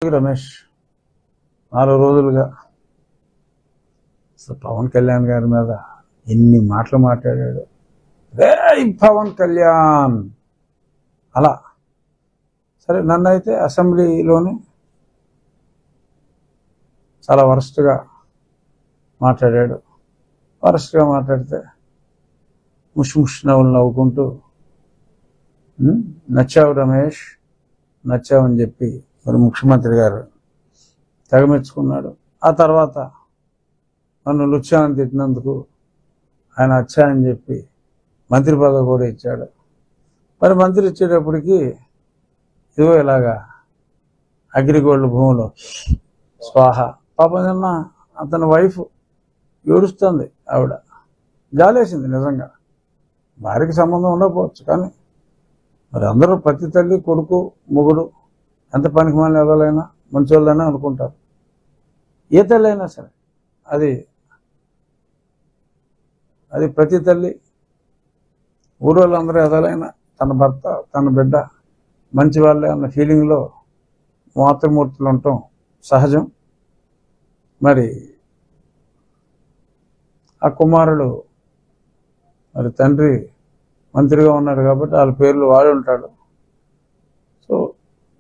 రమేష్ 4 రోజులుగా పవన్ కళ్యాణ్ గారి మీద ఎన్ని మాటలు మాట్లాడాడు. రేయ్ పవన్ కళ్యాణ్ అలా సరే, నన్నైతే అసెంబ్లీలోనే చాలా వరస్ట్గా మాట్లాడాడు. వరస్ట్గా మాట్లాడితే ముష్ నవ్వులు నవ్వుకుంటూ నచ్చావు రమేష్, నచ్చావని చెప్పి మరి ముఖ్యమంత్రి గారు తెగమెచ్చుకున్నాడు. ఆ తర్వాత నన్ను లుచ్చానని తిట్టినందుకు ఆయన వచ్చానని చెప్పి మంత్రి పదవి కూడా ఇచ్చాడు. మరి మంత్రి ఇచ్చేటప్పటికి ఇదిగో ఇలాగా అగ్రిగోల్డ్ భూములు స్వాహ. పాపం నిన్న అతని వైఫ్ ఏడుస్తుంది. ఆవిడ జాలేసింది. నిజంగా భార్యకి సంబంధం ఉండకపోవచ్చు, కానీ మరి అందరూ ప్రతి తల్లి కొడుకు మొగుడు ఎంత పనికి మాలిన ఎవరైనా మంచి వాళ్ళైనా అనుకుంటారు. ఏ తల్లి అయినా సరే అది ప్రతి తల్లి ఊరోళ్ళందరూ ఎదలైనా తన భర్త తన బిడ్డ మంచి వాళ్ళే అన్న ఫీలింగ్లో మాతృమూర్తులు ఉండటం సహజం. మరి ఆ కుమారుడు మరి తండ్రి మంత్రిగా ఉన్నాడు కాబట్టి వాళ్ళ పేర్లు వాడి ఉంటాడు. సో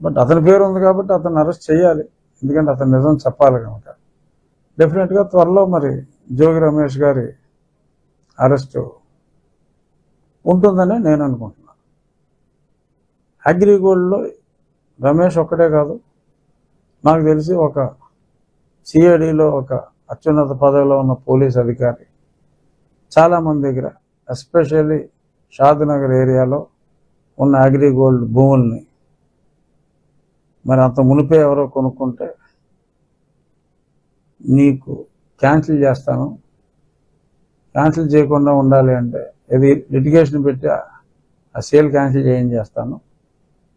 బట్ అతని పేరు ఉంది కాబట్టి అతను అరెస్ట్ చేయాలి, ఎందుకంటే అతను నిజం చెప్పాలి కనుక. డెఫినెట్గా త్వరలో మరి జోగి రమేష్ గారి అరెస్టు ఉంటుందని నేను అనుకుంటున్నాను. అగ్రిగోల్డ్లో రమేష్ ఒక్కడే కాదు, నాకు తెలిసి ఒక సిఐడిలో ఒక అత్యున్నత పదవిలో ఉన్న పోలీస్ అధికారి చాలామంది దగ్గర, ఎస్పెషల్లీ షాద్నగర్ ఏరియాలో ఉన్న అగ్రిగోల్డ్ భూముల్ని మరి అంత మునిపే ఎవరో కొనుక్కుంటే నీకు క్యాన్సిల్ చేస్తాను, క్యాన్సిల్ చేయకుండా ఉండాలి అంటే ఇది లిటిగేషన్ పెట్టి ఆ సేల్ క్యాన్సిల్ చేస్తాను.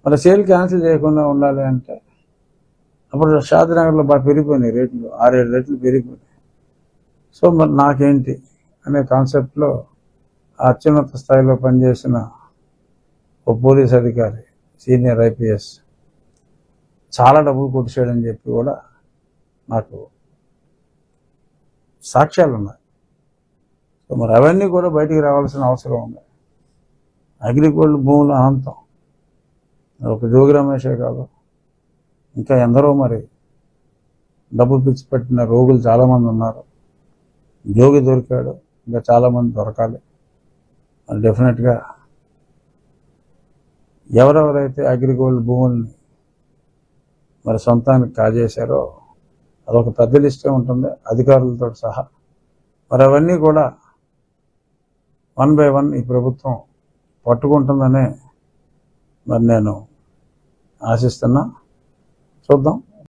మరి సేల్ క్యాన్సిల్ చేయకుండా ఉండాలి అంటే అప్పుడు షాద్నగర్లో బాగా పెరిగిపోయినాయి రేట్లు, 6-7 రేట్లు పెరిగిపోయినాయి. సో మరి నాకేంటి అనే కాన్సెప్ట్లో ఆ అత్యున్నత స్థాయిలో పనిచేసిన ఓ పోలీస్ అధికారి, సీనియర్ ఐపీఎస్ చాలా డబ్బులు కొట్టేసాడని చెప్పి కూడా నాకు సాక్ష్యాలు ఉన్నాయి. సో మరి అవన్నీ కూడా బయటికి రావాల్సిన అవసరం ఉంది. అగ్రిగోల్డ్ భూములు అనంతం. ఒక జోగి రమేషే కాదు, ఇంకా ఎందరో మరి డబ్బు పిచ్చి పెట్టిన రోగులు చాలామంది ఉన్నారు. జోగి దొరికాడు, ఇంకా చాలామంది దొరకాలి. మరి డెఫినెట్గా ఎవరెవరైతే అగ్రిగోల్డ్ భూముల్ని మరి సొంతానికి కాజేశారో అదొక పెద్ద లిస్టే ఉంటుంది అధికారులతో సహా. మరి అవన్నీ కూడా 1 by 1 ఈ ప్రభుత్వం పట్టుకుంటుందనే మరి నేను ఆశిస్తున్నా. చూద్దాం.